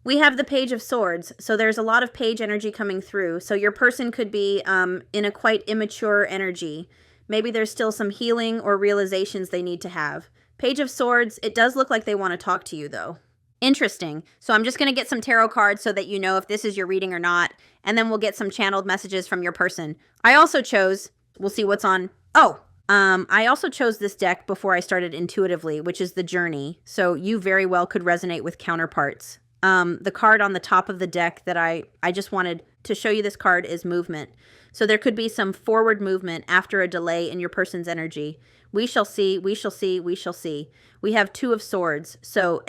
We have the Page of Swords, so there's a lot of page energy coming through. So your person could be in a quite immature energy. Maybe there's still some healing or realizations they need to have. Page of Swords, it does look like they want to talk to you, though. Interesting. So I'm just going to get some tarot cards so that you know if this is your reading or not, and then we'll get some channeled messages from your person. I also chose, we'll see what's on. I also chose this deck before I started intuitively, which is the Journey. So you very well could resonate with counterparts. The card on the top of the deck that I just wanted to show you, this card, is movement. So there could be some forward movement after a delay in your person's energy. We shall see, we shall see, we shall see. We have Two of Swords, so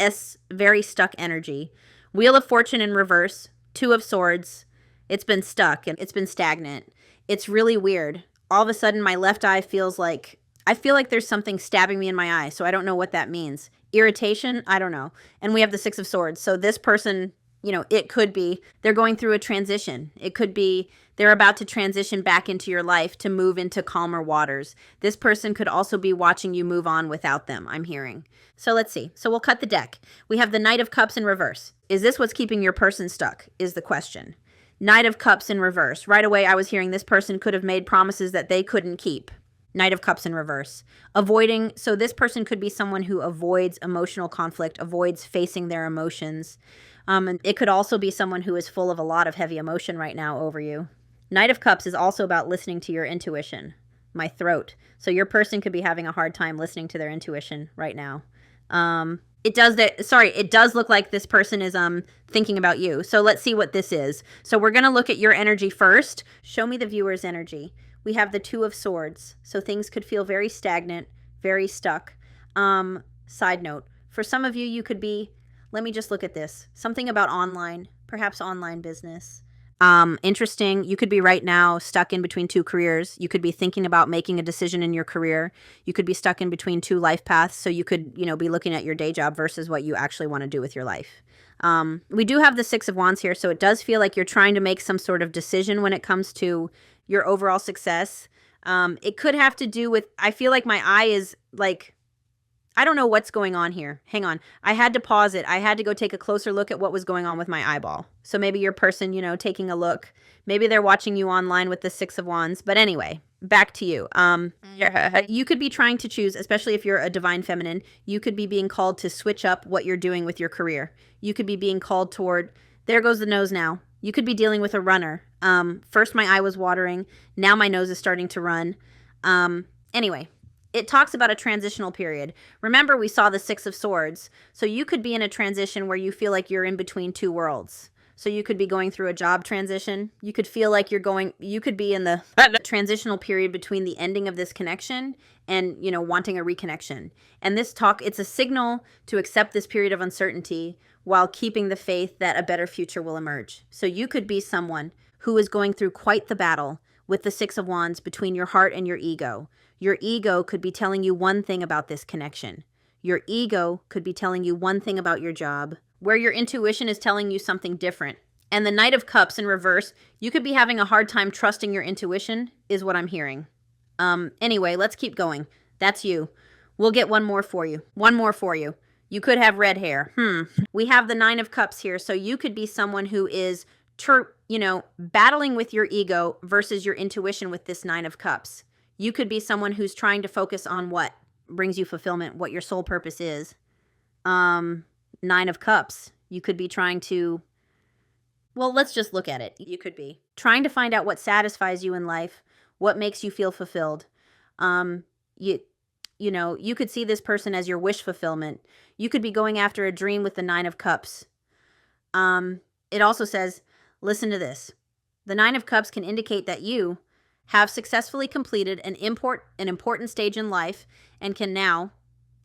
very stuck energy. Wheel of Fortune in reverse, Two of Swords. It's been stuck and it's been stagnant. It's really weird. All of a sudden, my left eye feels like, I feel like there's something stabbing me in my eye, so I don't know what that means. Irritation? I don't know. And we have the Six of Swords. So this person, you know, it could be they're going through a transition. It could be they're about to transition back into your life to move into calmer waters. This person could also be watching you move on without them, I'm hearing. So let's see. So we'll cut the deck. We have the Knight of Cups in reverse. Is this what's keeping your person stuck, is the question. Knight of Cups in reverse. Right away, I was hearing this person could have made promises that they couldn't keep. Knight of Cups in reverse. Avoiding, so this person could be someone who avoids emotional conflict, avoids facing their emotions. And it could also be someone who is full of a lot of heavy emotion right now over you. Knight of Cups is also about listening to your intuition. My throat. So your person could be having a hard time listening to their intuition right now. It does look like this person is thinking about you. So let's see what this is. So we're going to look at your energy first. Show me the viewer's energy. We have the Two of Swords. So things could feel very stagnant, very stuck. Side note, for some of you, you could be, let me just look at this. Something about online, perhaps online business. Interesting. You could be right now stuck in between two careers. You could be thinking about making a decision in your career. You could be stuck in between two life paths. So you could, you know, be looking at your day job versus what you actually want to do with your life. We do have the Six of Wands here. So it does feel like you're trying to make some sort of decision when it comes to your overall success. It could have to do with, I feel like my eye is like, I don't know what's going on here. Hang on. I had to pause it. I had to go take a closer look at what was going on with my eyeball. So maybe your person, you know, taking a look. Maybe they're watching you online with the Six of Wands. But anyway, back to you. You could be trying to choose, especially if you're a divine feminine, you could be being called to switch up what you're doing with your career. You could be being called toward, there goes the nose now. You could be dealing with a runner. First my eye was watering. Now my nose is starting to run. Anyway. It talks about a transitional period. Remember, we saw the Six of Swords. So you could be in a transition where you feel like you're in between two worlds. So you could be going through a job transition. You could feel like you could be in the transitional period between the ending of this connection and, you know, wanting a reconnection. And this talk, it's a signal to accept this period of uncertainty while keeping the faith that a better future will emerge. So you could be someone who is going through quite the battle with the Six of Wands between your heart and your ego. Your ego could be telling you one thing about this connection. Your ego could be telling you one thing about your job, where your intuition is telling you something different. And the Knight of Cups in reverse, you could be having a hard time trusting your intuition, is what I'm hearing. Anyway, let's keep going. That's you. We'll get one more for you. One more for you. You could have red hair. We have the Nine of Cups here, so you could be someone who is, battling with your ego versus your intuition with this Nine of Cups. You could be someone who's trying to focus on what brings you fulfillment, what your soul purpose is. Nine of Cups. You could be trying to, well, let's just look at it. You could be trying to find out what satisfies you in life, what makes you feel fulfilled. You could see this person as your wish fulfillment. You could be going after a dream with the Nine of Cups. It also says, listen to this. The Nine of Cups can indicate that you have successfully completed an important stage in life and can now,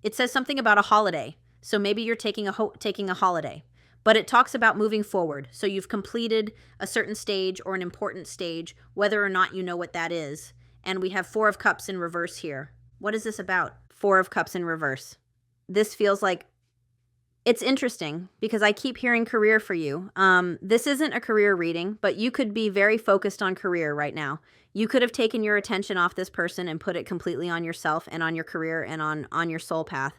it says something about a holiday. So maybe you're taking a holiday, but it talks about moving forward. So you've completed a certain stage or an important stage, whether or not you know what that is. And we have Four of Cups in reverse here. What is this about? Four of Cups in reverse. This feels like It's interesting because I keep hearing career for you. This isn't a career reading, but you could be very focused on career right now. You could have taken your attention off this person and put it completely on yourself and on your career and on your soul path.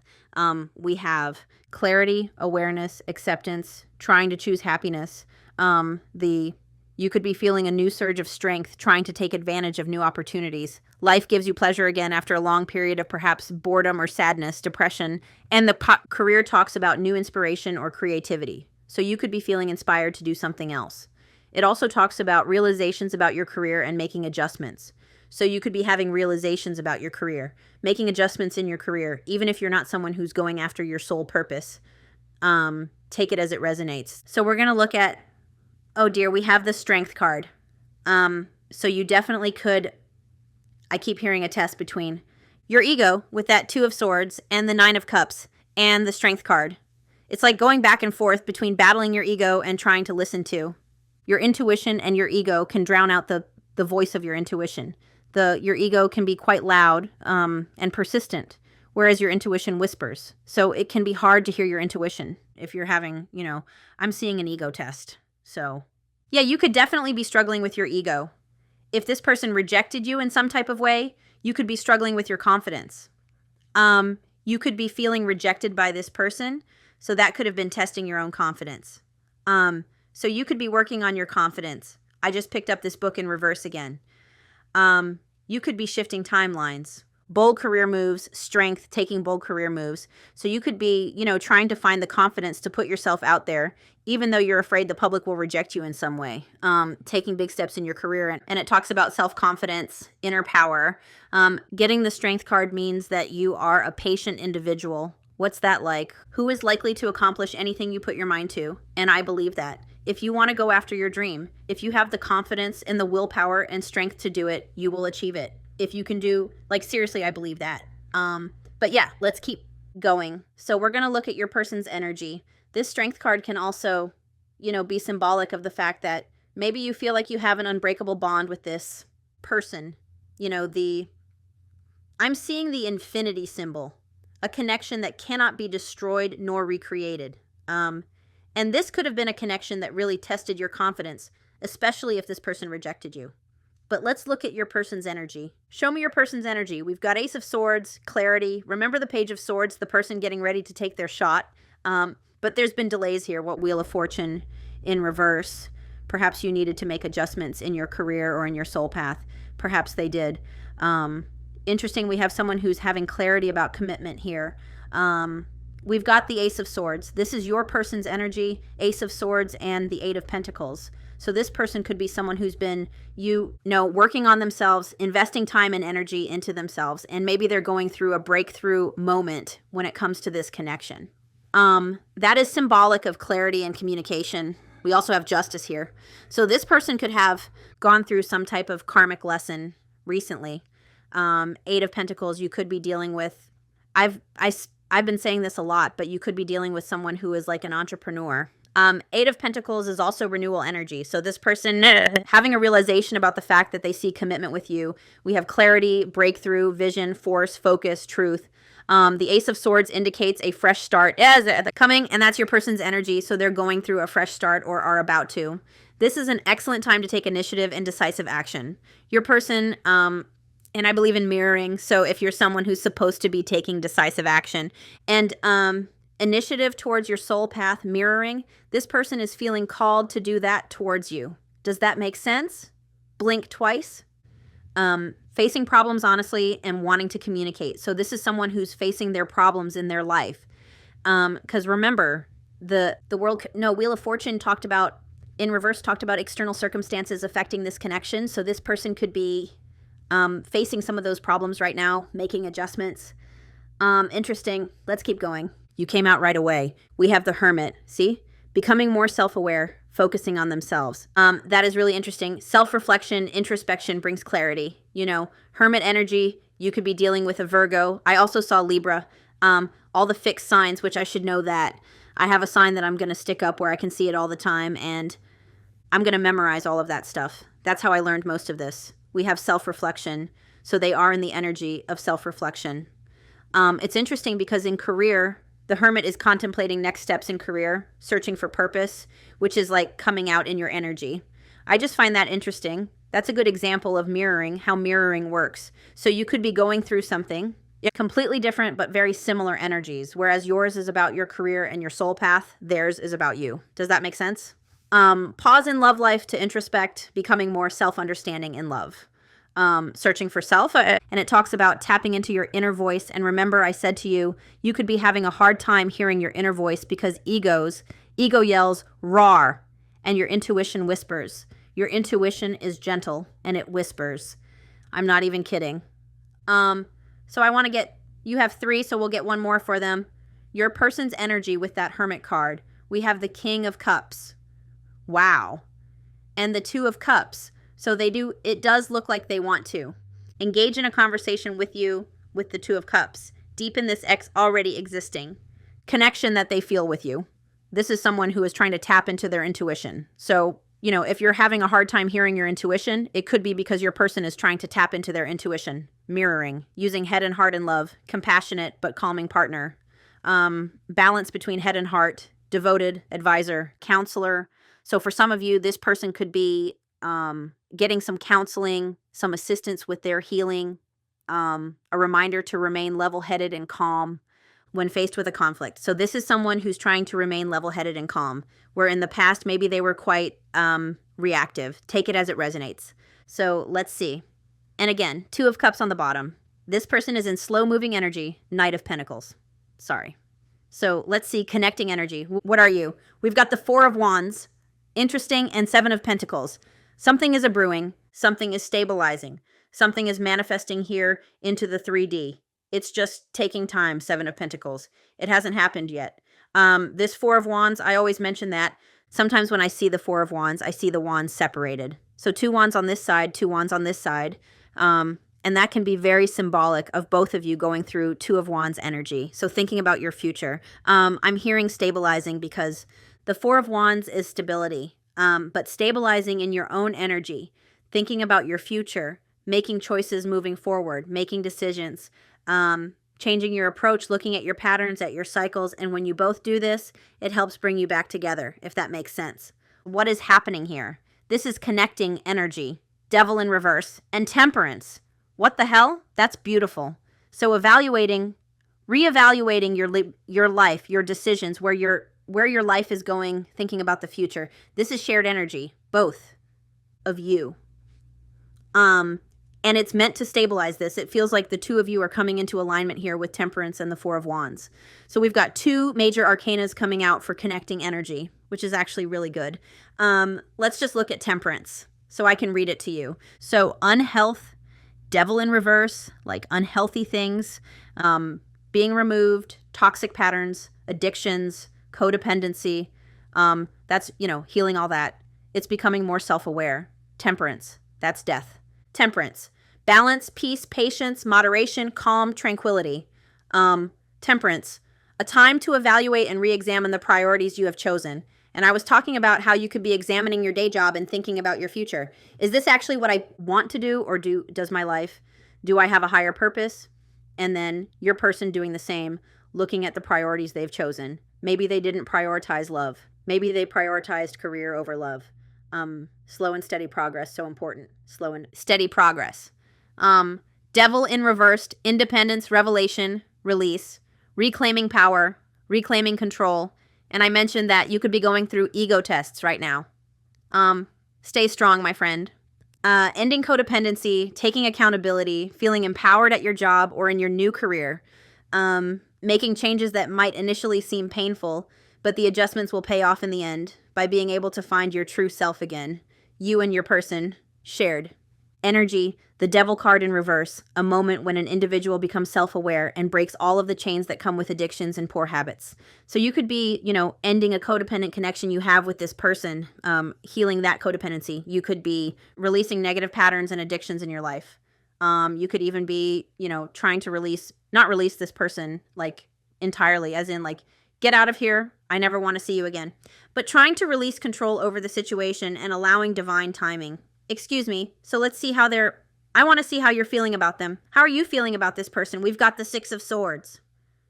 We have clarity, awareness, acceptance, trying to choose happiness. You could be feeling a new surge of strength, trying to take advantage of new opportunities. Life gives you pleasure again after a long period of perhaps boredom or sadness, depression, and the career talks about new inspiration or creativity. So you could be feeling inspired to do something else. It also talks about realizations about your career and making adjustments. So you could be having realizations about your career, making adjustments in your career, even if you're not someone who's going after your sole purpose. Take it as it resonates. So we're going to look at, oh dear, we have the Strength card. So you definitely could, I keep hearing a test between your ego with that Two of Swords and the Nine of Cups and the Strength card. It's like going back and forth between battling your ego and trying to listen to. Your intuition and your ego can drown out the voice of your intuition. Your ego can be quite loud and persistent, whereas your intuition whispers. So it can be hard to hear your intuition if you're having, I'm seeing an ego test. So yeah, you could definitely be struggling with your ego. If this person rejected you in some type of way, you could be struggling with your confidence. You could be feeling rejected by this person, so that could have been testing your own confidence. So you could be working on your confidence. I just picked up this book in reverse again. You could be shifting timelines, bold career moves, strength, taking bold career moves. So you could be, trying to find the confidence to put yourself out there, even though you're afraid the public will reject you in some way, taking big steps in your career. And it talks about self-confidence, inner power. Getting the Strength card means that you are a patient individual. What's that like? Who is likely to accomplish anything you put your mind to? And I believe that. If you want to go after your dream, if you have the confidence and the willpower and strength to do it, you will achieve it. If you can do, seriously, I believe that. But yeah, let's keep going. So we're going to look at your person's energy. This Strength card can also, be symbolic of the fact that maybe you feel like you have an unbreakable bond with this person. I'm seeing the infinity symbol, a connection that cannot be destroyed nor recreated. And this could have been a connection that really tested your confidence, especially if this person rejected you. But let's look at your person's energy. Show me your person's energy. We've got Ace of Swords, clarity. Remember the Page of Swords, the person getting ready to take their shot. But there's been delays here. What Wheel of Fortune in reverse. Perhaps you needed to make adjustments in your career or in your soul path. Perhaps they did. Interesting, we have someone who's having clarity about commitment here. We've got the Ace of Swords. This is your person's energy, Ace of Swords and the Eight of Pentacles. So this person could be someone who's been, working on themselves, investing time and energy into themselves, and maybe they're going through a breakthrough moment when it comes to this connection. That is symbolic of clarity and communication. We also have Justice here. So this person could have gone through some type of karmic lesson recently. Eight of Pentacles, you could be dealing with, I've been saying this a lot, but you could be dealing with someone who is like an entrepreneur. Eight of Pentacles is also renewal energy. So this person having a realization about the fact that they see commitment with you. We have clarity, breakthrough, vision, force, focus, truth. The Ace of Swords indicates a fresh start is coming, and that's your person's energy. So they're going through a fresh start or are about to. This is an excellent time to take initiative and decisive action. Your person, and I believe in mirroring. So if you're someone who's supposed to be taking decisive action and initiative towards your soul path, mirroring, this person is feeling called to do that towards you. Does that make sense? Blink twice. Facing problems honestly and wanting to communicate. So this is someone who's facing their problems in their life. Because remember, Wheel of Fortune talked about, in reverse, talked about external circumstances affecting this connection. So this person could be facing some of those problems right now, making adjustments. Interesting. Let's keep going. You came out right away. We have the Hermit. See? Becoming more self-aware, focusing on themselves. That is really interesting. Self-reflection, introspection brings clarity. Hermit energy, you could be dealing with a Virgo. I also saw Libra. All the fixed signs, which I should know that. I have a sign that I'm going to stick up where I can see it all the time, and I'm going to memorize all of that stuff. That's how I learned most of this. We have self-reflection, so they are in the energy of self-reflection. It's interesting because in career, The Hermit is contemplating next steps in career, searching for purpose, which is like coming out in your energy. I just find that interesting. That's a good example of mirroring, how mirroring works. So you could be going through something, completely different but very similar energies, whereas yours is about your career and your soul path, theirs is about you. Does that make sense? Pause in love life to introspect, becoming more self-understanding in love. Searching for self, and it talks about tapping into your inner voice. And remember, I said to you, you could be having a hard time hearing your inner voice because ego yells roar, and your intuition whispers. Your intuition is gentle and it whispers. I'm not even kidding. So I want to get, you have 3, so we'll get one more for them. Your person's energy with that Hermit card. We have the King of Cups. Wow. And the 2 of Cups. So it does look like they want to engage in a conversation with you with the 2 of Cups. Deepen this already existing connection that they feel with you. This is someone who is trying to tap into their intuition. So, if you're having a hard time hearing your intuition, it could be because your person is trying to tap into their intuition. Mirroring, using head and heart in love, compassionate but calming partner, balance between head and heart, devoted advisor, counselor. So for some of you, this person could be getting some counseling, some assistance with their healing, a reminder to remain level-headed and calm when faced with a conflict. So this is someone who's trying to remain level-headed and calm, where in the past maybe they were quite reactive. Take it as it resonates. So let's see. And again, 2 of Cups on the bottom. This person is in slow-moving energy, Knight of Pentacles. Sorry. So let's see, connecting energy. What are you? We've got the 4 of Wands, interesting, and 7 of Pentacles. Something is a-brewing. Something is stabilizing. Something is manifesting here into the 3D. It's just taking time, 7 of Pentacles. It hasn't happened yet. This 4 of Wands, I always mention that. Sometimes when I see the 4 of Wands, I see the wands separated. So 2 wands on this side, 2 wands on this side. And that can be very symbolic of both of you going through 2 of Wands energy. So thinking about your future. I'm hearing stabilizing because the 4 of Wands is stability, but stabilizing in your own energy, thinking about your future, making choices moving forward, making decisions, changing your approach, looking at your patterns, at your cycles. And when you both do this, it helps bring you back together, if that makes sense. What is happening here? This is connecting energy, Devil in reverse, and Temperance. What the hell? That's beautiful. So reevaluating your life, your decisions, where your life is going, thinking about the future. This is shared energy, both of you. And it's meant to stabilize this. It feels like the 2 of you are coming into alignment here with Temperance and the 4 of Wands. So we've got 2 major arcanas coming out for connecting energy, which is actually really good. Let's just look at Temperance so I can read it to you. So unhealth, Devil in reverse, like unhealthy things, being removed, toxic patterns, addictions, codependency. That's, healing all that. It's becoming more self-aware. Temperance, that's death. Temperance, balance, peace, patience, moderation, calm, tranquility. Temperance, a time to evaluate and re-examine the priorities you have chosen. And I was talking about how you could be examining your day job and thinking about your future. Is this actually what I want to do, or does my life? Do I have a higher purpose? And then your person doing the same, looking at the priorities they've chosen. Maybe they didn't prioritize love. Maybe they prioritized career over love. Slow and steady progress, so important. Slow and steady progress. Devil in reversed, independence, revelation, release, reclaiming power, reclaiming control. And I mentioned that you could be going through ego tests right now. Stay strong, my friend. Ending codependency, taking accountability, feeling empowered at your job or in your new career. Making changes that might initially seem painful, but the adjustments will pay off in the end by being able to find your true self again. You and your person shared. Energy, the Devil card in reverse, a moment when an individual becomes self-aware and breaks all of the chains that come with addictions and poor habits. So you could be, ending a codependent connection you have with this person, healing that codependency. You could be releasing negative patterns and addictions in your life. You could even be, trying to not release this person, entirely, as in, get out of here. I never want to see you again. But trying to release control over the situation and allowing divine timing. Excuse me. So let's see how I want to see how you're feeling about them. How are you feeling about this person? We've got the 6 of Swords.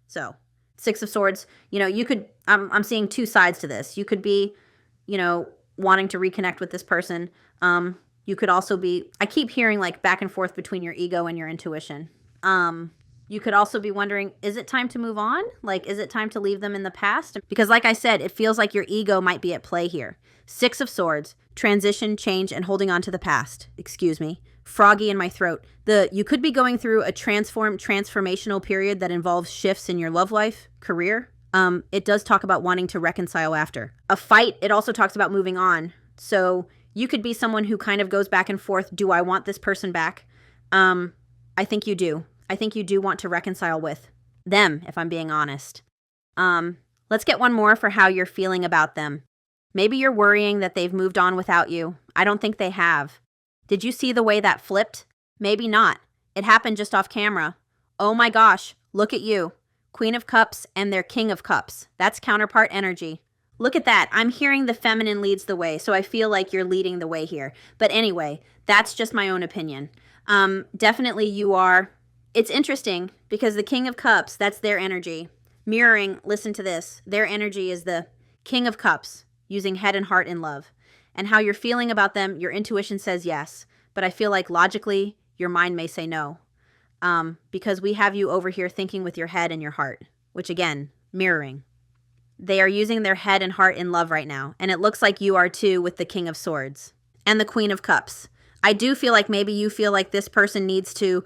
So Six of Swords, you know, you could, I'm seeing two sides to this. You could be, you know, wanting to reconnect with this person. You could also be, I keep hearing like back and forth between your ego and your intuition. You could also be wondering, is it time to move on? Like, is it time to leave them in the past? Because like I said, it feels like your ego might be at play here. Six of Swords, transition, change, and holding on to the past. Excuse me. Froggy in my throat. You could be going through a transformational period that involves shifts in your love life, career. It does talk about wanting to reconcile after. A fight, it also talks about moving on. So you could be someone who kind of goes back and forth. Do I want this person back? I think you do. I think you do want to reconcile with them, if I'm being honest. Let's get one more for how you're feeling about them. Maybe you're worrying that they've moved on without you. I don't think they have. Did you see the way that flipped? Maybe not. It happened just off camera. Oh my gosh, look at you. Queen of Cups and their King of Cups. That's counterpart energy. Look at that. I'm hearing the feminine leads the way, so I feel like you're leading the way here. But anyway, that's just my own opinion. Definitely you are. It's interesting because the King of Cups, that's their energy. Mirroring, listen to this, their energy is the King of Cups, using head and heart in love. And how you're feeling about them, your intuition says yes. But I feel like logically, your mind may say no. Because we have you over here thinking with your head and your heart, which again, mirroring. They are using their head and heart in love right now. And it looks like you are too with the King of Swords and the Queen of Cups. I do feel like maybe you feel like this person needs to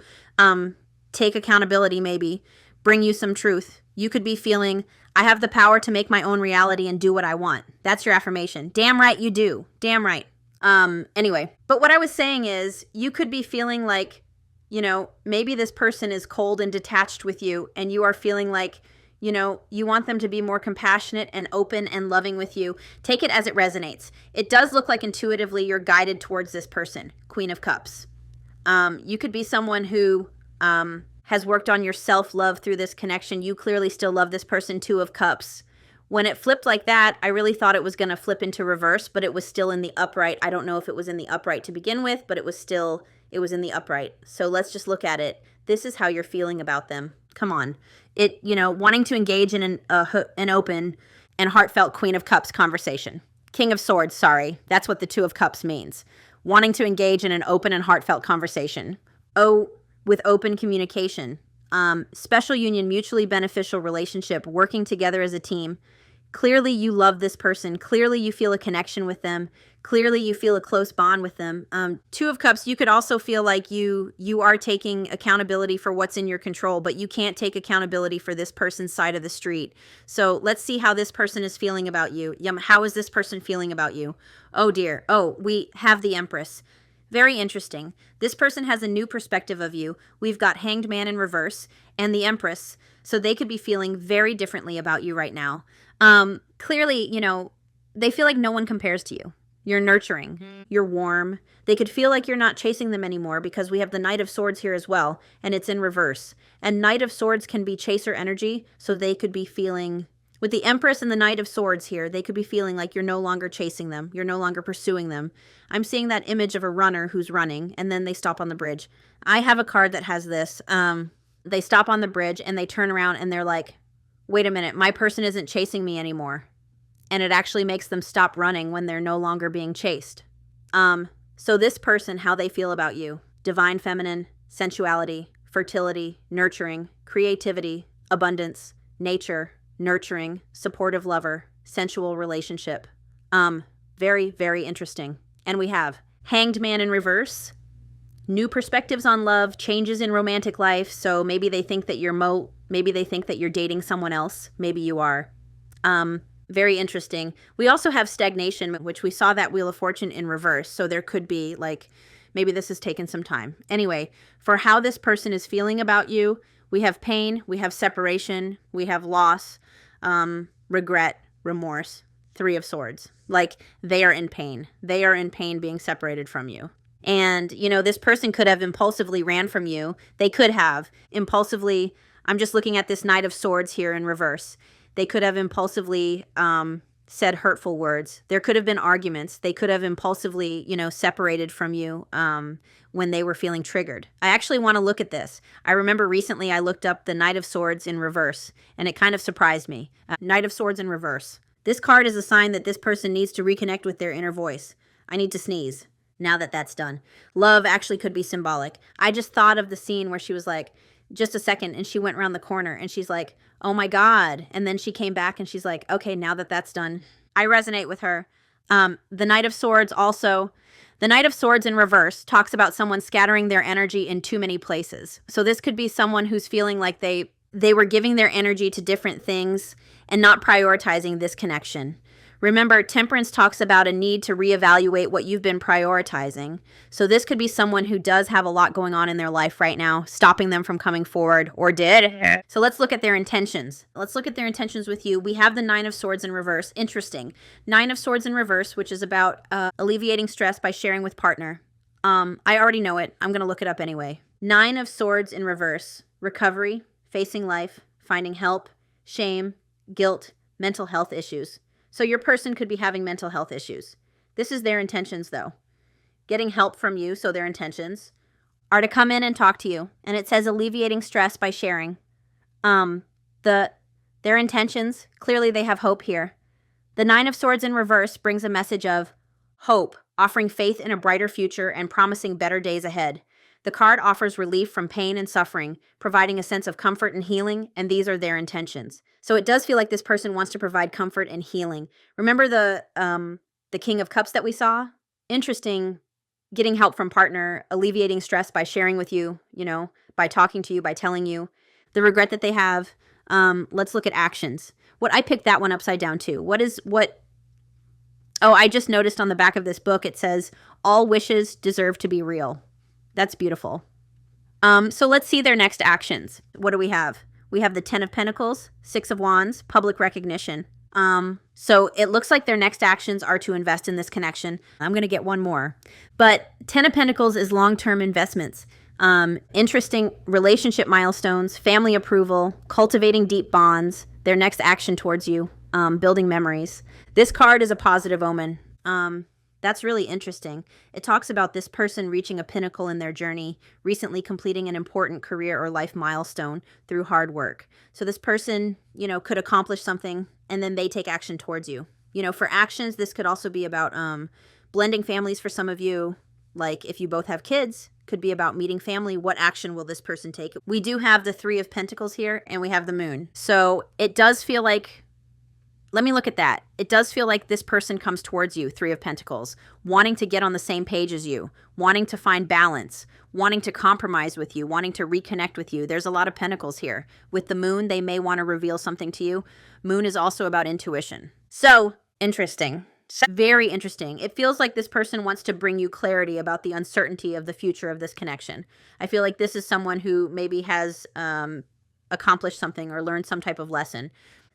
take accountability, maybe bring you some truth. You could be feeling, I have the power to make my own reality and do what I want. That's your affirmation. Damn right you do. Damn right. Anyway, but what I was saying is you could be feeling like, you know, maybe this person is cold and detached with you and you are feeling like, you know, you want them to be more compassionate and open and loving with you. Take it as it resonates. It does look like intuitively you're guided towards this person, Queen of Cups. You could be someone who has worked on your self-love through this connection. You clearly still love this person, Two of Cups. When it flipped like that, I really thought it was going to flip into reverse, but it was still in the upright. I don't know if it was in the upright to begin with, but it was in the upright. So let's just look at it. This is how you're feeling about them. Come on. It, you know, wanting to engage in an open and heartfelt Queen of Cups conversation. King of Swords, sorry. That's what the Two of Cups means. Wanting to engage in an open and heartfelt conversation. Oh, with open communication. Special union, mutually beneficial relationship, working together as a team. Clearly you love this person. Clearly you feel a connection with them. Clearly you feel a close bond with them. Two of Cups, you could also feel like you are taking accountability for what's in your control, but you can't take accountability for this person's side of the street. So let's see how this person is feeling about you. How is this person feeling about you? Oh dear. Oh, we have the Empress. Very interesting. This person has a new perspective of you. We've got Hanged Man in reverse and the Empress. So they could be feeling very differently about you right now. Clearly, you know, they feel like no one compares to you. You're nurturing. You're warm. They could feel like you're not chasing them anymore because we have the Knight of Swords here as well, and it's in reverse. And Knight of Swords can be chaser energy, so they could be feeling, with the Empress and the Knight of Swords here, they could be feeling like you're no longer chasing them. You're no longer pursuing them. I'm seeing that image of a runner who's running, and then they stop on the bridge. I have a card that has this. They stop on the bridge, and they turn around, and they're like, wait a minute, my person isn't chasing me anymore. And it actually makes them stop running when they're no longer being chased. So this person, how they feel about you. Divine feminine, sensuality, fertility, nurturing, creativity, abundance, nature, nurturing, supportive lover, sensual relationship. Very, very interesting. And we have Hanged Man in reverse, new perspectives on love, changes in romantic life. So maybe they think that maybe they think that you're dating someone else. Maybe you are. Very interesting. We also have stagnation, which we saw that Wheel of Fortune in reverse. So there could be like, maybe this has taken some time. Anyway, for how this person is feeling about you, we have pain, we have separation, we have loss, regret, remorse, Three of Swords. Like they are in pain. They are in pain being separated from you. And, you know, this person could have impulsively ran from you. They could have impulsively, I'm just looking at this Knight of Swords here in reverse. They could have impulsively said hurtful words. There could have been arguments. They could have impulsively, separated from you when they were feeling triggered. I actually want to look at this. I remember recently I looked up the Knight of Swords in reverse, and it kind of surprised me. Knight of Swords in reverse. This card is a sign that this person needs to reconnect with their inner voice. I need to sneeze now that that's done. Love actually could be symbolic. I just thought of the scene where she was like, just a second, and she went around the corner and she's like, oh my God. And then she came back and she's like, okay, now that that's done. I resonate with her. The Knight of Swords also, the Knight of Swords in reverse talks about someone scattering their energy in too many places. So this could be someone who's feeling like they were giving their energy to different things and not prioritizing this connection. Remember, Temperance talks about a need to reevaluate what you've been prioritizing. So this could be someone who does have a lot going on in their life right now, stopping them from coming forward, or did. So let's look at their intentions. Let's look at their intentions with you. We have the Nine of Swords in reverse. Interesting. Nine of Swords in reverse, which is about alleviating stress by sharing with partner. I already know it. I'm going to look it up anyway. Nine of Swords in reverse. Recovery, facing life, finding help, shame, guilt, mental health issues. So your person could be having mental health issues. This is their intentions, though. Getting help from you, so their intentions are to come in and talk to you. And it says alleviating stress by sharing. Their intentions, clearly they have hope here. The Nine of Swords in reverse brings a message of hope, offering faith in a brighter future and promising better days ahead. The card offers relief from pain and suffering, providing a sense of comfort and healing, and these are their intentions. So it does feel like this person wants to provide comfort and healing. Remember the King of Cups that we saw? Interesting, getting help from partner, alleviating stress by sharing with you, by talking to you, by telling you. The regret that they have. Let's look at actions. I picked that one upside down too. Oh, I just noticed on the back of this book, it says, all wishes deserve to be real. That's beautiful. So let's see their next actions. What do we have? We have the Ten of Pentacles, Six of Wands, public recognition. So it looks like their next actions are to invest in this connection. I'm going to get one more. But Ten of Pentacles is long-term investments. Interesting relationship milestones, family approval, cultivating deep bonds, their next action towards you, building memories. This card is a positive omen. That's really interesting. It talks about this person reaching a pinnacle in their journey, recently completing an important career or life milestone through hard work. So this person, could accomplish something and then they take action towards you. For actions, this could also be about blending families for some of you. Like if you both have kids, could be about meeting family. What action will this person take? We do have the Three of Pentacles here and we have the Moon. So it does feel like, let me look at that. It does feel like this person comes towards you, Three of Pentacles, wanting to get on the same page as you, wanting to find balance, wanting to compromise with you, wanting to reconnect with you. There's a lot of pentacles here. With the Moon, they may want to reveal something to you. Moon is also about intuition. So interesting. Very interesting. It feels like this person wants to bring you clarity about the uncertainty of the future of this connection. I feel like this is someone who maybe has accomplished something or learned some type of lesson.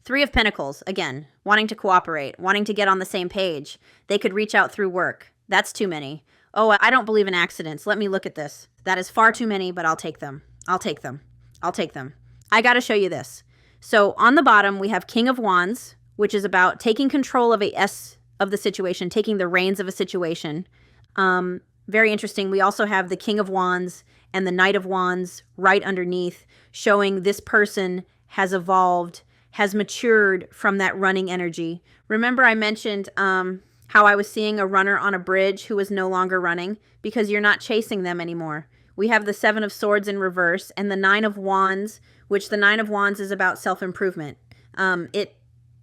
Three of Pentacles, again, wanting to cooperate, wanting to get on the same page. They could reach out through work. That's too many. Oh, I don't believe in accidents. Let me look at this. That is far too many, but I'll take them. I'll take them. I'll take them. I got to show you this. So on the bottom, we have King of Wands, which is about taking control of the situation, taking the reins of a situation. Very interesting. We also have the King of Wands and the Knight of Wands right underneath, showing this person has evolved, has matured from that running energy. Remember I mentioned how I was seeing a runner on a bridge who was no longer running because you're not chasing them anymore. We have the Seven of Swords in reverse and the Nine of Wands, which the Nine of Wands is about self-improvement. It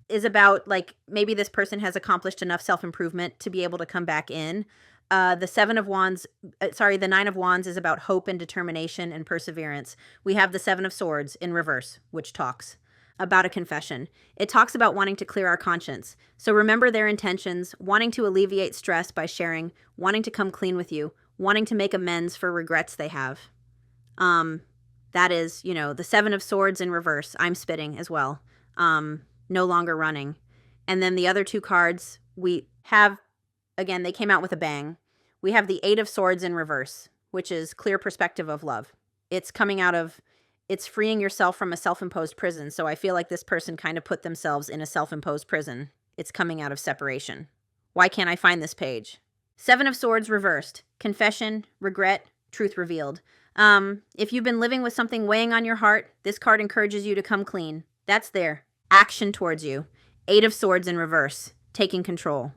is about like maybe this person has accomplished enough self-improvement to be able to come back in. The Nine of Wands is about hope and determination and perseverance. We have the Seven of Swords in reverse, which talks about a confession. It talks about wanting to clear our conscience. So remember their intentions, wanting to alleviate stress by sharing, wanting to come clean with you, wanting to make amends for regrets they have. That is, the Seven of Swords in reverse. I'm spitting as well. No longer running. And then the other two cards we have, again, they came out with a bang. We have the Eight of Swords in reverse, which is clear perspective of love. It's freeing yourself from a self-imposed prison. So I feel like this person kind of put themselves in a self-imposed prison. it's coming out of separation. Why can't I find this page? Seven of Swords reversed. Confession, regret, truth revealed. If you've been living with something weighing on your heart, this card encourages you to come clean. That's there. Action towards you. Eight of Swords in reverse. Taking control.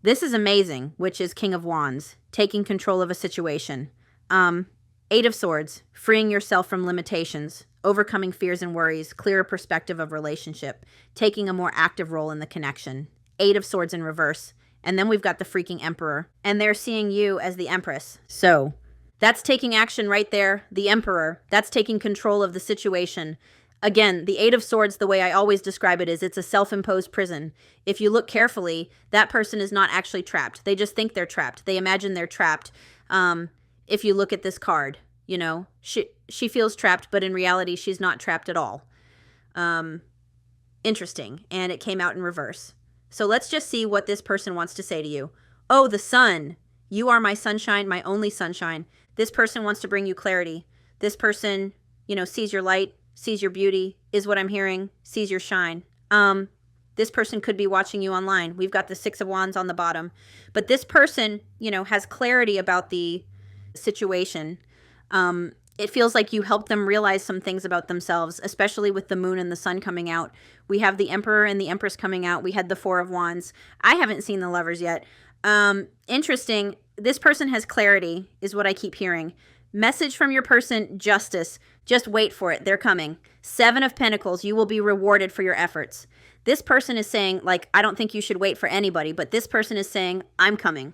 This is amazing, which is King of Wands. Taking control of a situation. Eight of Swords. Freeing yourself from limitations. Overcoming fears and worries. Clearer perspective of relationship. Taking a more active role in the connection. Eight of Swords in reverse. And then we've got the freaking Emperor. And they're seeing you as the Empress. So that's taking action right there. The Emperor. That's taking control of the situation. Again, the Eight of Swords, the way I always describe it, is it's a self-imposed prison. If you look carefully, that person is not actually trapped. They just think they're trapped. They imagine they're trapped. If you look at this card, you know, she feels trapped, but in reality, she's not trapped at all. Interesting. And it came out in reverse. So let's just see what this person wants to say to you. Oh, the sun. You are my sunshine, my only sunshine. This person wants to bring you clarity. This person, you know, sees your light, sees your beauty, is what I'm hearing, sees your shine. This person could be watching you online. We've got the Six of Wands on the bottom. But this person, you know, has clarity about the situation. It feels like you helped them realize some things about themselves, especially with the moon and the sun coming out. We have the Emperor and the Empress coming out. We had the Four of Wands. I haven't seen the Lovers yet. Interesting. This person has clarity, is what I keep hearing. Message from your person, justice. Just wait for it. They're coming. Seven of Pentacles. You will be rewarded for your efforts. This person is saying, like, I don't think you should wait for anybody, but this person is saying, I'm coming.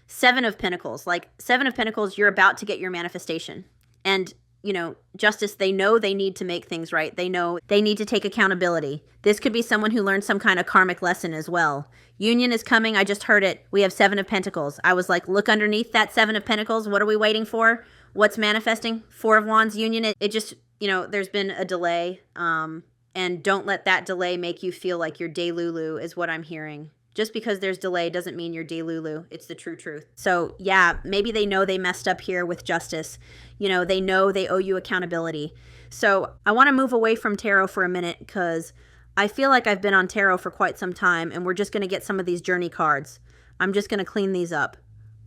Seven of Pentacles. Like, Seven of Pentacles, you're about to get your manifestation. And, you know, justice, they know they need to make things right. They know they need to take accountability. This could be someone who learned some kind of karmic lesson as well. Union is coming. I just heard it. We have Seven of Pentacles. I was like, look underneath that Seven of Pentacles. What are we waiting for? What's manifesting? Four of Wands, union. It just, you know, there's been a delay. And don't let that delay make you feel like you're Delulu is what I'm hearing. Just because there's delay doesn't mean you're Delulu. It's the true truth. So yeah, maybe they know they messed up here with justice. You know, they know they owe you accountability. So I want to move away from tarot for a minute because I feel like I've been on tarot for quite some time and we're just going to get some of these journey cards. I'm just going to clean these up.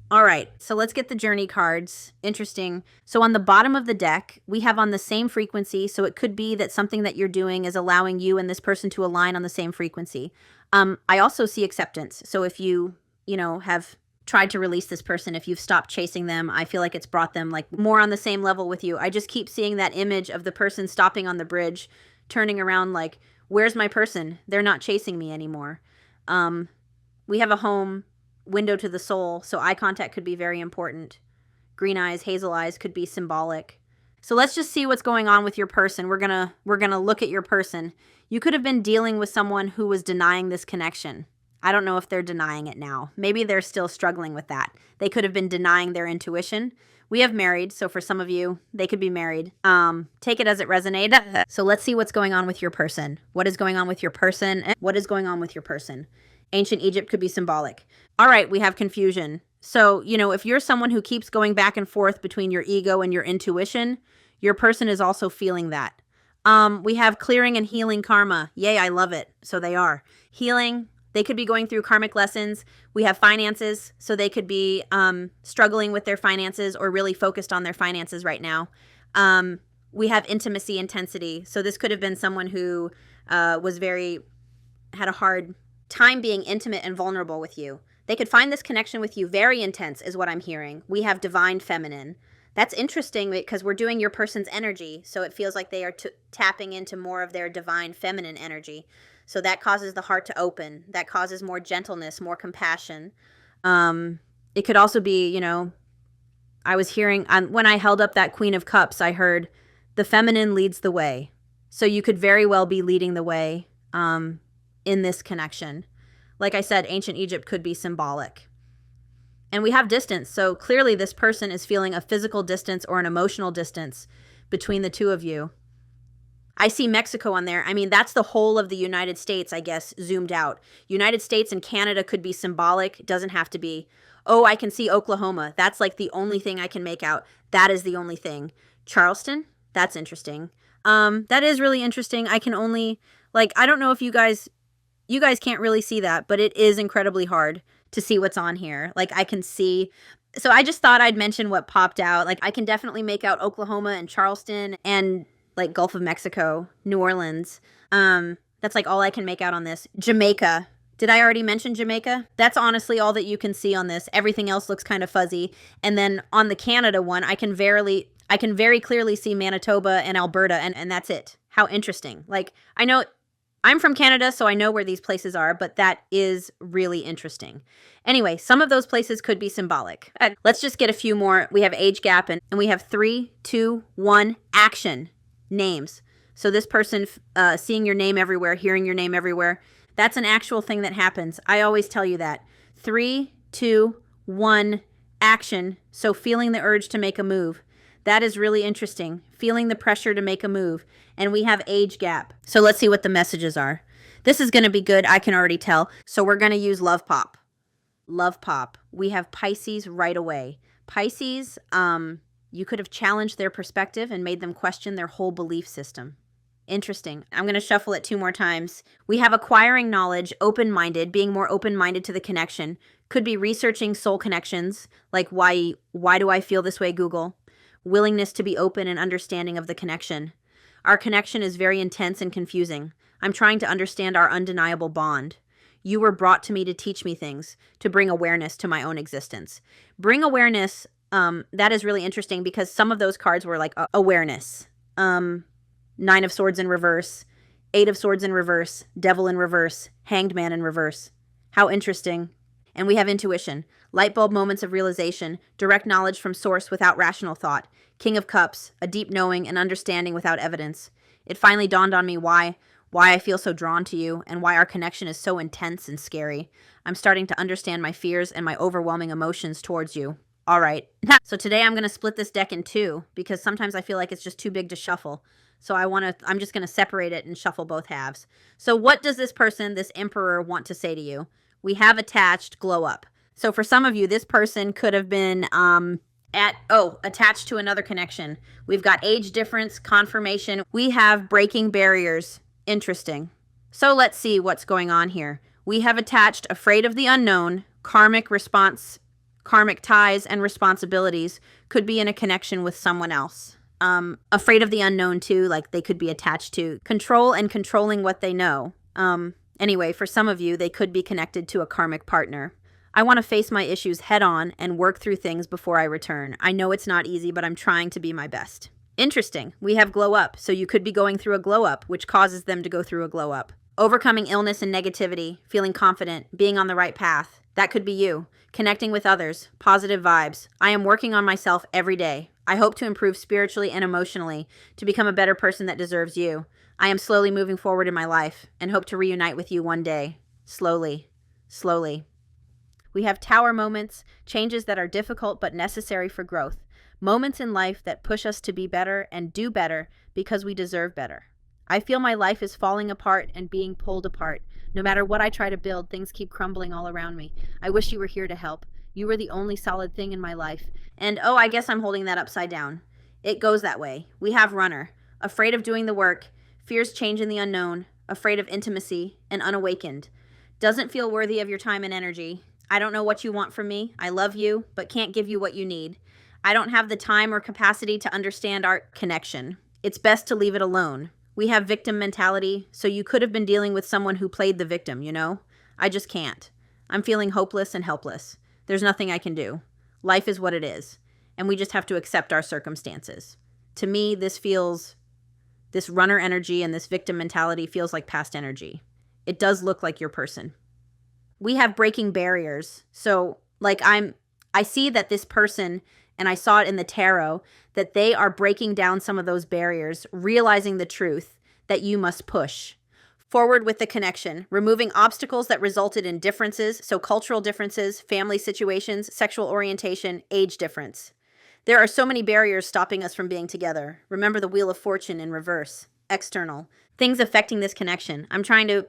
All right, so let's get the journey cards. Interesting. So on the bottom of the deck, we have on the same frequency. So it could be that something that you're doing is allowing you and this person to align on the same frequency. I also see acceptance. So if you know, have tried to release this person, if you've stopped chasing them, I feel like it's brought them like more on the same level with you. I just keep seeing that image of the person stopping on the bridge, turning around like, where's my person? They're not chasing me anymore. We have a home, window to the soul, so eye contact could be very important. Green eyes, hazel eyes could be symbolic. So let's just see what's going on with your person. We're gonna look at your person. You could have been dealing with someone who was denying this connection. I don't know if they're denying it now. Maybe they're still struggling with that. They could have been denying their intuition. We have married, so for some of you, they could be married. Take it as it resonates. So let's see what's going on with your person. What is going on with your person? What is going on with your person? Ancient Egypt could be symbolic. All right, we have confusion. So, you know, if you're someone who keeps going back and forth between your ego and your intuition, your person is also feeling that. We have clearing and healing karma. Yay, I love it. So they are. Healing, they could be going through karmic lessons. We have finances, so they could be struggling with their finances or really focused on their finances right now. We have intimacy, intensity. So this could have been someone who had a hard time being intimate and vulnerable with you. They could find this connection with you very intense is what I'm hearing. We have divine feminine. That's interesting because we're doing your person's energy, so it feels like they are tapping into more of their divine feminine energy. So that causes the heart to open. That causes more gentleness, more compassion. It could also be, you know, I was hearing, when I held up that Queen of Cups, I heard the feminine leads the way. So you could very well be leading the way in this connection. Like I said, ancient Egypt could be symbolic. And we have distance. So clearly this person is feeling a physical distance or an emotional distance between the two of you. I see Mexico on there. I mean, that's the whole of the United States, I guess, zoomed out. United States and Canada could be symbolic. It doesn't have to be. Oh, I can see Oklahoma. That's like the only thing I can make out. That is the only thing. Charleston? That's interesting. That is really interesting. I can only, like, I don't know if you guys You guys can't really see that, but it is incredibly hard to see what's on here. Like, I can see. So I just thought I'd mention what popped out. Like, I can definitely make out Oklahoma and Charleston and like Gulf of Mexico, New Orleans. That's like all I can make out on this. Jamaica. Did I already mention Jamaica? That's honestly all that you can see on this. Everything else looks kind of fuzzy. And then on the Canada one, I can very clearly see Manitoba and Alberta, and that's it. How interesting. Like, I know I'm from Canada, so I know where these places are, but that is really interesting. Anyway, some of those places could be symbolic. Let's just get a few more. We have age gap, and we have 3, 2, 1, action. Names. So this person seeing your name everywhere, hearing your name everywhere, that's an actual thing that happens. I always tell you that. 3, 2, 1, action. So feeling the urge to make a move. That is really interesting. Feeling the pressure to make a move. And we have age gap. So let's see what the messages are. This is going to be good. I can already tell. So we're going to use love pop. Love pop. We have Pisces right away. Pisces, you could have challenged their perspective and made them question their whole belief system. Interesting. I'm going to shuffle it 2 more times. We have acquiring knowledge, open-minded, being more open-minded to the connection. Could be researching soul connections, like why do I feel this way, Google. Willingness to be open and understanding of the connection. Our connection is very intense and confusing. I'm trying to understand our undeniable bond. You were brought to me to teach me things, to bring awareness to my own existence. Bring awareness, that is really interesting because some of those cards were like awareness. 9 of Swords in reverse, 8 of Swords in reverse, Devil in reverse, Hanged Man in reverse. How interesting. And we have intuition, light bulb moments of realization, direct knowledge from source without rational thought, King of Cups, a deep knowing and understanding without evidence. It finally dawned on me why I feel so drawn to you and why our connection is so intense and scary. I'm starting to understand my fears and my overwhelming emotions towards you. All right. So today I'm going to split this deck in 2 because sometimes I feel like it's just too big to shuffle. So I'm just going to separate it and shuffle both halves. So what does this person, this Emperor, want to say to you? We have attached, glow up. So for some of you, this person could have been attached to another connection. We've got age difference, confirmation. We have breaking barriers. Interesting. So let's see what's going on here. We have attached, afraid of the unknown, karmic response, karmic ties and responsibilities, could be in a connection with someone else. Afraid of the unknown too, like they could be attached to control and controlling what they know. Anyway, for some of you, they could be connected to a karmic partner. I want to face my issues head on and work through things before I return. I know it's not easy, but I'm trying to be my best. Interesting. We have glow up. So you could be going through a glow up, which causes them to go through a glow up. Overcoming illness and negativity, feeling confident, being on the right path. That could be you. Connecting with others, positive vibes. I am working on myself every day. I hope to improve spiritually and emotionally to become a better person that deserves you. I am slowly moving forward in my life and hope to reunite with you one day. Slowly, slowly. We have tower moments, changes that are difficult but necessary for growth. Moments in life that push us to be better and do better because we deserve better. I feel my life is falling apart and being pulled apart. No matter what I try to build, things keep crumbling all around me. I wish you were here to help. You were the only solid thing in my life. And oh, I guess I'm holding that upside down. It goes that way. We have runner, afraid of doing the work, fears change in the unknown, afraid of intimacy, and unawakened. Doesn't feel worthy of your time and energy. I don't know what you want from me. I love you, but can't give you what you need. I don't have the time or capacity to understand our connection. It's best to leave it alone. We have victim mentality, so you could have been dealing with someone who played the victim, you know? I just can't. I'm feeling hopeless and helpless. There's nothing I can do. Life is what it is, and we just have to accept our circumstances. To me, this runner energy and this victim mentality feels like past energy. It does look like your person. We have breaking barriers. So, like I see that this person, and I saw it in the tarot, that they are breaking down some of those barriers, realizing the truth that you must push forward with the connection, removing obstacles that resulted in differences, so cultural differences, family situations, sexual orientation, age difference. There are so many barriers stopping us from being together. Remember the Wheel of Fortune in reverse, external, things affecting this connection. I'm trying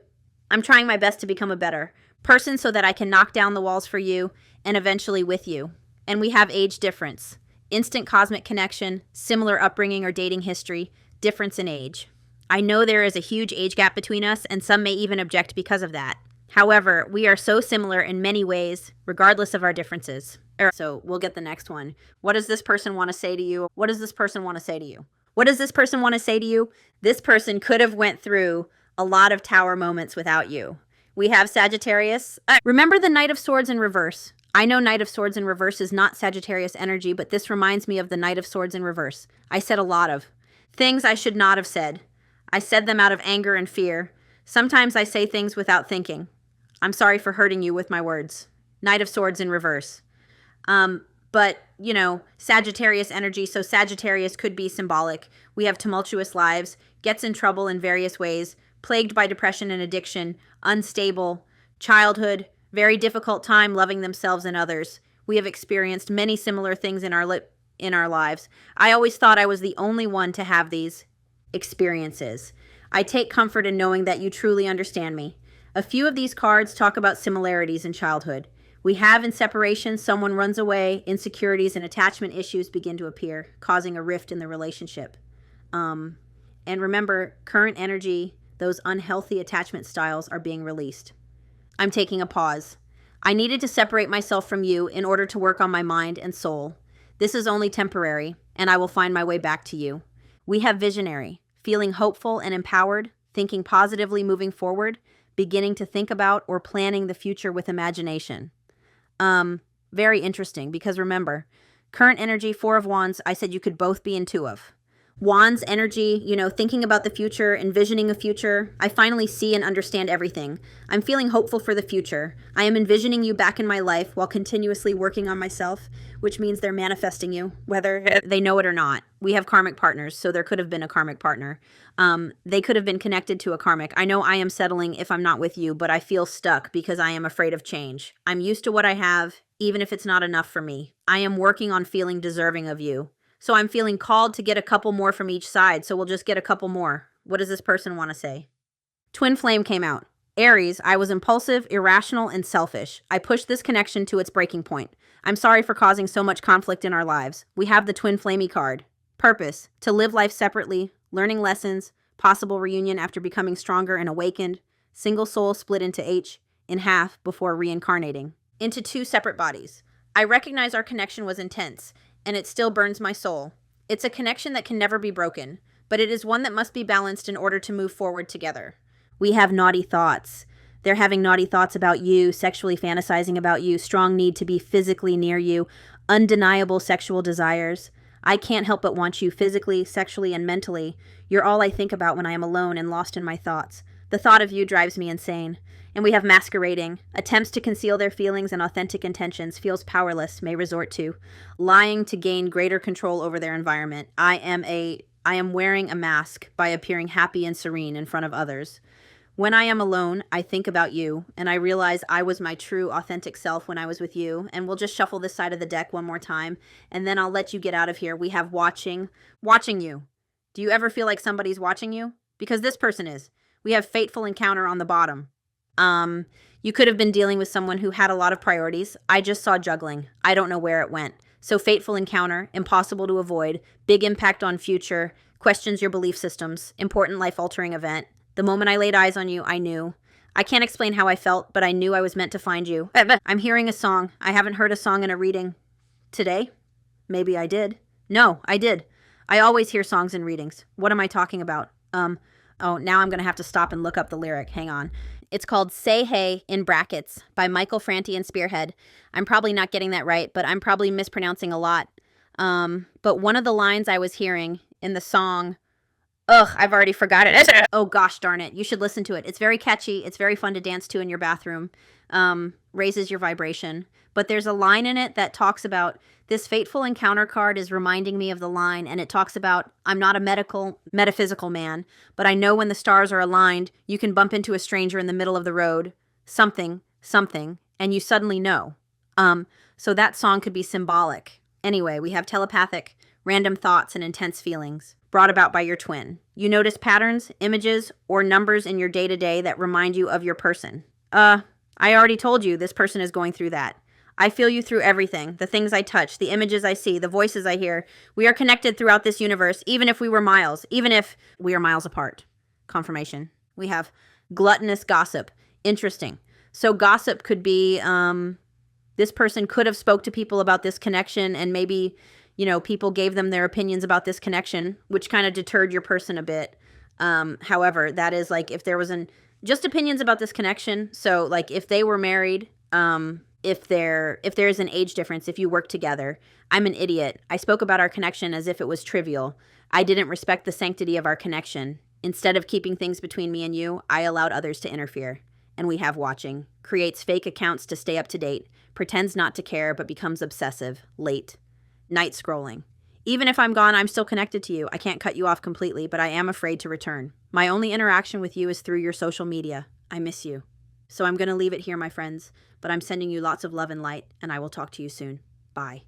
my best to become a better person so that I can knock down the walls for you and eventually with you. And we have age difference, instant cosmic connection, similar upbringing or dating history, difference in age. I know there is a huge age gap between us, and some may even object because of that. However, we are so similar in many ways, regardless of our differences. So we'll get the next one. What does this person want to say to you? What does this person want to say to you? What does this person want to say to you? This person could have went through a lot of tower moments without you. We have Sagittarius. Remember the Knight of Swords in reverse. I know Knight of Swords in reverse is not Sagittarius energy, but this reminds me of the Knight of Swords in reverse. I said a lot of things I should not have said. I said them out of anger and fear. Sometimes I say things without thinking. I'm sorry for hurting you with my words. Knight of Swords in reverse. But, you know, Sagittarius energy, so Sagittarius could be symbolic. We have tumultuous lives, gets in trouble in various ways, plagued by depression and addiction, unstable, childhood, very difficult time loving themselves and others. We have experienced many similar things in our lives. I always thought I was the only one to have these experiences. I take comfort in knowing that you truly understand me. A few of these cards talk about similarities in childhood. We have in separation, someone runs away, insecurities and attachment issues begin to appear, causing a rift in the relationship. And remember, current energy, those unhealthy attachment styles are being released. I'm taking a pause. I needed to separate myself from you in order to work on my mind and soul. This is only temporary, and I will find my way back to you. We have visionary, feeling hopeful and empowered, thinking positively moving forward, beginning to think about or planning the future with imagination. Very interesting, because remember, current energy, Four of Wands, I said you could both be in Two of Wands energy, you know, thinking about the future, envisioning a future. I finally see and understand everything. I'm feeling hopeful for the future. I am envisioning you back in my life while continuously working on myself, which means they're manifesting you, whether they know it or not. We have karmic partners, so there could have been a karmic partner. They could have been connected to a karmic. I know I am settling if I'm not with you, but I feel stuck because I am afraid of change. I'm used to what I have, even if it's not enough for me. I am working on feeling deserving of you. So I'm feeling called to get a couple more from each side, so we'll just get a couple more. What does this person want to say? Twin flame came out. Aries, I was impulsive, irrational, and selfish. I pushed this connection to its breaking point. I'm sorry for causing so much conflict in our lives. We have the twin flamey card. Purpose, to live life separately, learning lessons, possible reunion after becoming stronger and awakened, single soul split in half before reincarnating into two separate bodies. I recognize our connection was intense, and it still burns my soul. It's a connection that can never be broken, but it is one that must be balanced in order to move forward together. We have naughty thoughts. They're having naughty thoughts about you, sexually fantasizing about you, strong need to be physically near you, undeniable sexual desires. I can't help but want you physically, sexually, and mentally. You're all I think about when I am alone and lost in my thoughts. The thought of you drives me insane. And we have masquerading. Attempts to conceal their feelings and authentic intentions, feels powerless, may resort to. Lying to gain greater control over their environment. I am wearing a mask by appearing happy and serene in front of others. When I am alone, I think about you, and I realize I was my true, authentic self when I was with you. And we'll just shuffle this side of the deck one more time, and then I'll let you get out of here. We have watching you. Do you ever feel like somebody's watching you? Because this person is. We have fateful encounter on the bottom. You could have been dealing with someone who had a lot of priorities. I just saw juggling. I don't know where it went. So fateful encounter, impossible to avoid, big impact on future, questions your belief systems, important life-altering event. The moment I laid eyes on you, I knew. I can't explain how I felt, but I knew I was meant to find you. I'm hearing a song. I haven't heard a song in a reading. Today? Maybe I did. No, I did. I always hear songs in readings. What am I talking about? Oh, now I'm going to have to stop and look up the lyric. Hang on. It's called Say Hey in brackets by Michael Franti and Spearhead. I'm probably not getting that right, but I'm probably mispronouncing a lot. But one of the lines I was hearing in the song, I've already forgot it. Oh gosh darn it. You should listen to it. It's very catchy. It's very fun to dance to in your bathroom. Raises your vibration. But there's a line in it that talks about this fateful encounter card is reminding me of the line, and it talks about I'm not a metaphysical man, but I know when the stars are aligned, you can bump into a stranger in the middle of the road, something, and you suddenly know. So that song could be symbolic. Anyway, we have telepathic, random thoughts and intense feelings brought about by your twin. You notice patterns, images, or numbers in your day-to-day that remind you of your person. I already told you this person is going through that. I feel you through everything, the things I touch, the images I see, the voices I hear. We are connected throughout this universe, even if we are miles apart. confirmation. We have gluttonous gossip. Interesting. So gossip could be, this person could have spoke to people about this connection, and maybe, you know, people gave them their opinions about this connection, which kind of deterred your person a bit. However, that is like if there was just opinions about this connection. So like if they were married, if there's an age difference, if you work together, I'm an idiot. I spoke about our connection as if it was trivial. I didn't respect the sanctity of our connection. Instead of keeping things between me and you, I allowed others to interfere. And we have watching. Creates fake accounts to stay up to date. Pretends not to care, but becomes obsessive. Late. Night scrolling. Even if I'm gone, I'm still connected to you. I can't cut you off completely, but I am afraid to return. My only interaction with you is through your social media. I miss you. So I'm going to leave it here, my friends, but I'm sending you lots of love and light, and I will talk to you soon. Bye.